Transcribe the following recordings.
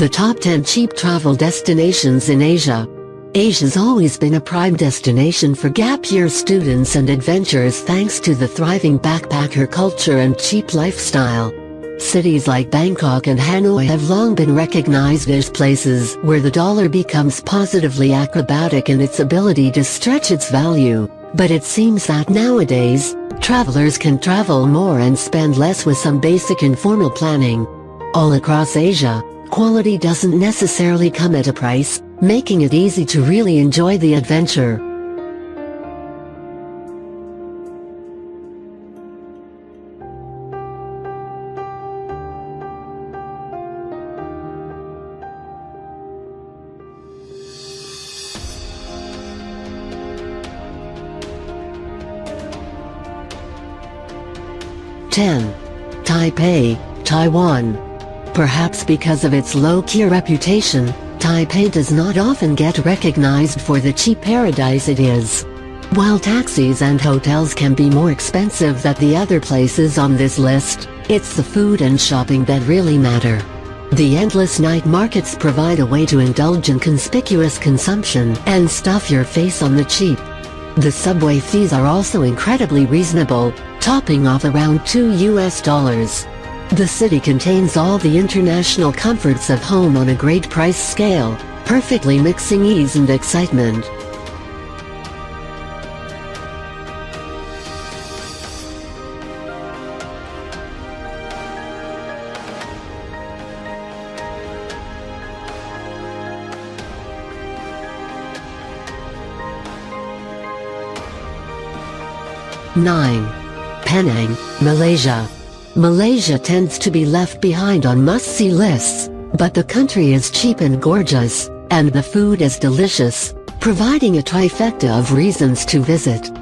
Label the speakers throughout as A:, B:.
A: The top 10 cheap travel destinations in Asia. Asia's always been a prime destination for gap-year students and adventurers thanks to the thriving backpacker culture and cheap lifestyle. Cities like Bangkok and Hanoi have long been recognized as places where the dollar becomes positively acrobatic in its ability to stretch its value. But it seems that nowadays, travelers can travel more and spend less with some basic informal planning. All across Asia, quality doesn't necessarily come at a price, making it easy to really enjoy the adventure. Taipei, Taiwan. Perhaps because of its low-key reputation, Taipei does not often get recognized for the cheap paradise it is. While taxis and hotels can be more expensive than the other places on this list, it's the food and shopping that really matter. The endless night markets provide a way to indulge in conspicuous consumption and stuff your face on the cheap. The subway fees are also incredibly reasonable, topping off around $2. The city contains all the international comforts of home on a great price scale, perfectly mixing ease and excitement. Penang, Malaysia. Malaysia tends to be left behind on must-see lists, but the country is cheap and gorgeous, and the food is delicious, providing a trifecta of reasons to visit.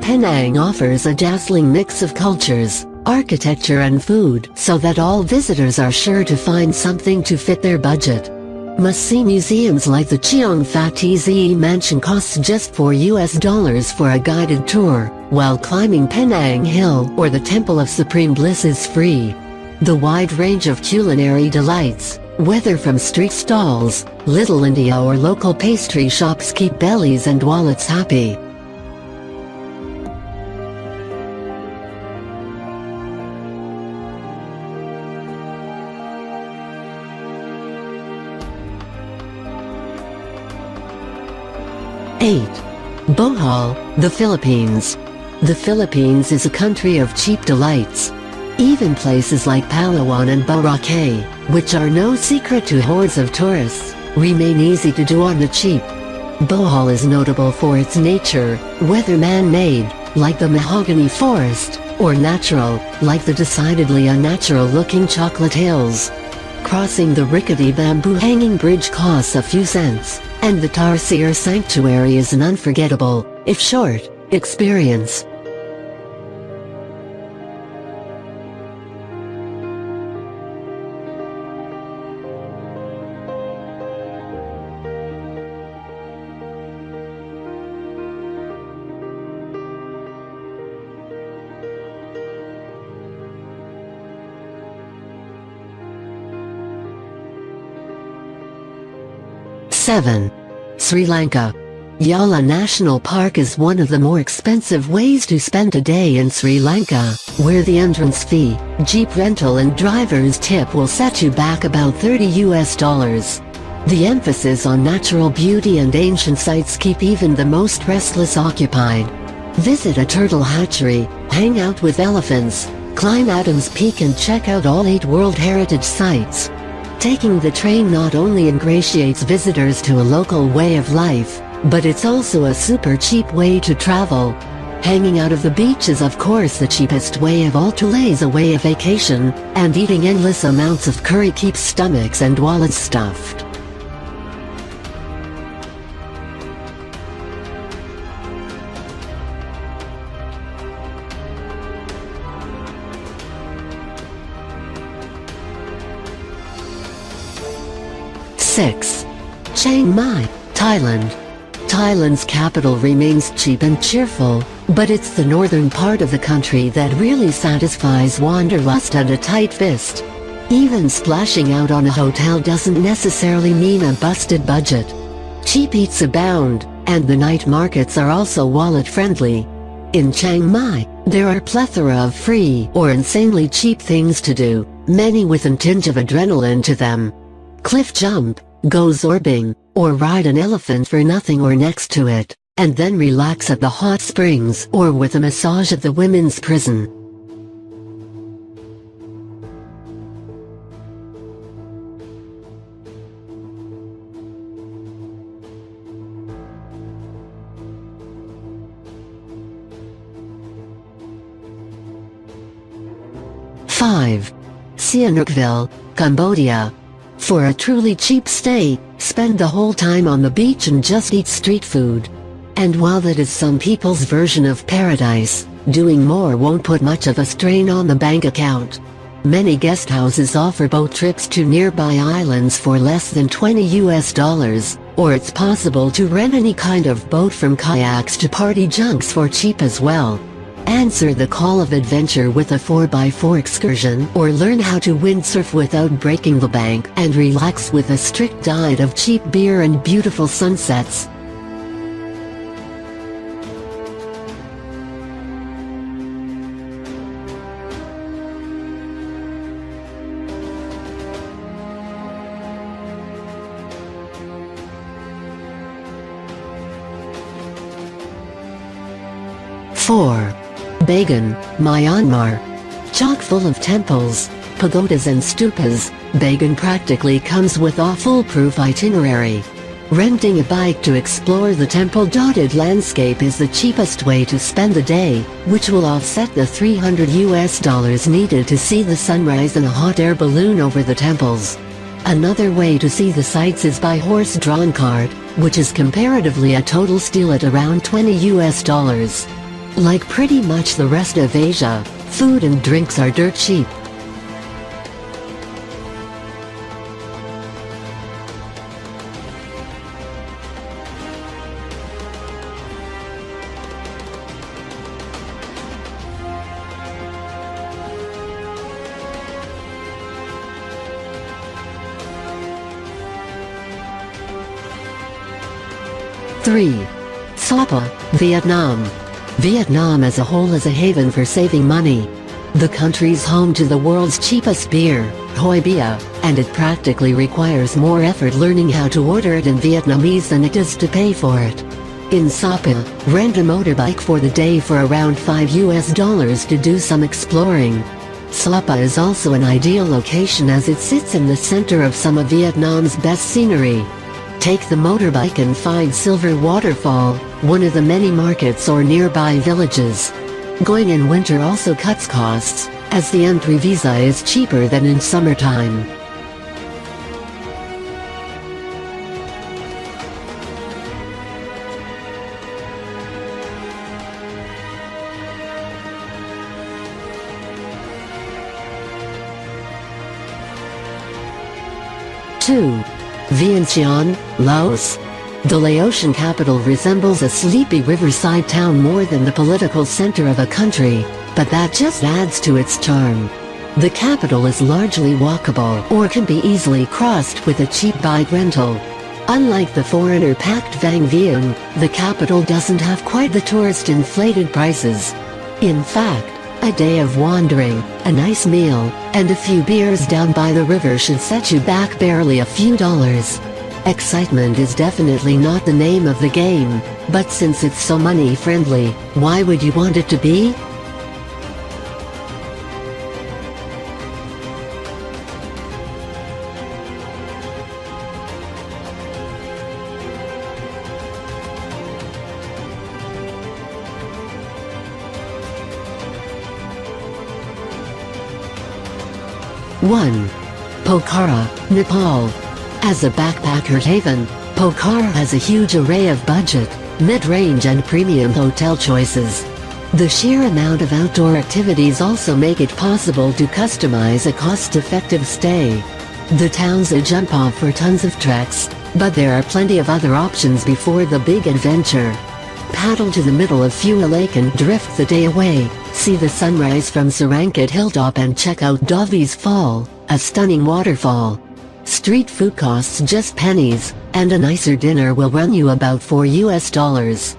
A: Penang offers a dazzling mix of cultures, architecture and food, so that all visitors are sure to find something to fit their budget. Must-see museums like the Cheong Pha Tze Mansion costs just $4 for a guided tour, while climbing Penang Hill or the Temple of Supreme Bliss is free. The wide range of culinary delights, whether from street stalls, Little India or local pastry shops, keep bellies and wallets happy. Bohol, the Philippines. The Philippines is a country of cheap delights. Even places like Palawan and Boracay, which are no secret to hordes of tourists, remain easy to do on the cheap. Bohol is notable for its nature, whether man-made, like the mahogany forest, or natural, like the decidedly unnatural-looking chocolate hills. Crossing the rickety bamboo hanging bridge costs a few cents, and the Tarsier Sanctuary is an unforgettable, if short, experience. Sri Lanka. Yala National Park is one of the more expensive ways to spend a day in Sri Lanka, where the entrance fee, jeep rental and driver's tip will set you back about $30. The emphasis on natural beauty and ancient sites keep even the most restless occupied. Visit a turtle hatchery, hang out with elephants, climb Adams Peak and check out all 8 World Heritage Sites. Taking the train not only ingratiates visitors to a local way of life, but it's also a super cheap way to travel. Hanging out of the beach is of course the cheapest way of all to laze away a vacation, and eating endless amounts of curry keeps stomachs and wallets stuffed. Chiang Mai, Thailand. Thailand's capital remains cheap and cheerful, but it's the northern part of the country that really satisfies wanderlust and a tight fist. Even splashing out on a hotel doesn't necessarily mean a busted budget. Cheap eats abound, and the night markets are also wallet-friendly. In Chiang Mai, there are a plethora of free or insanely cheap things to do, many with a tinge of adrenaline to them. Cliff jump, go zorbing, or ride an elephant for nothing or next to it, and then relax at the hot springs or with a massage at the women's prison. Five. Sihanoukville, Cambodia. For a truly cheap stay, spend the whole time on the beach and just eat street food. And while that is some people's version of paradise, doing more won't put much of a strain on the bank account. Many guest houses offer boat trips to nearby islands for less than $20, or it's possible to rent any kind of boat from kayaks to party junks for cheap as well. Answer the call of adventure with a 4x4 excursion, or learn how to windsurf without breaking the bank and relax with a strict diet of cheap beer and beautiful sunsets. Four. Bagan, Myanmar. Chock full of temples, pagodas and stupas, Bagan practically comes with a foolproof itinerary. Renting a bike to explore the temple-dotted landscape is the cheapest way to spend the day, which will offset the $300 needed to see the sunrise in a hot air balloon over the temples. Another way to see the sights is by horse-drawn cart, which is comparatively a total steal at around $20. Like pretty much the rest of Asia, food and drinks are dirt cheap. Three. Sapa, Vietnam. Vietnam as a whole is a haven for saving money. The country's home to the world's cheapest beer, Hoi Bia, and it practically requires more effort learning how to order it in Vietnamese than it does to pay for it. In Sapa, rent a motorbike for the day for around $5 to do some exploring. Sapa is also an ideal location as it sits in the center of some of Vietnam's best scenery. Take the motorbike and find Silver Waterfall, one of the many markets or nearby villages. Going in winter also cuts costs, as the entry visa is cheaper than in summertime. Two. Vientiane, Laos. The Laotian capital resembles a sleepy riverside town more than the political center of a country, but that just adds to its charm. The capital is largely walkable or can be easily crossed with a cheap bike rental. Unlike the foreigner-packed Vang Vieng, the capital doesn't have quite the tourist-inflated prices. In fact, a day of wandering, a nice meal, and a few beers down by the river should set you back barely a few dollars. Excitement is definitely not the name of the game, but since it's so money-friendly, why would you want it to be? One. Pokhara, Nepal. As a backpacker haven, Pokhara has a huge array of budget, mid-range and premium hotel choices. The sheer amount of outdoor activities also make it possible to customize a cost-effective stay. The town's a jump off for tons of treks, but there are plenty of other options before the big adventure. Paddle to the middle of Phua Lake and drift the day away, see the sunrise from Sarankit Hilltop and check out Dovies Fall, a stunning waterfall. Street food costs just pennies, and a nicer dinner will run you about $4 US.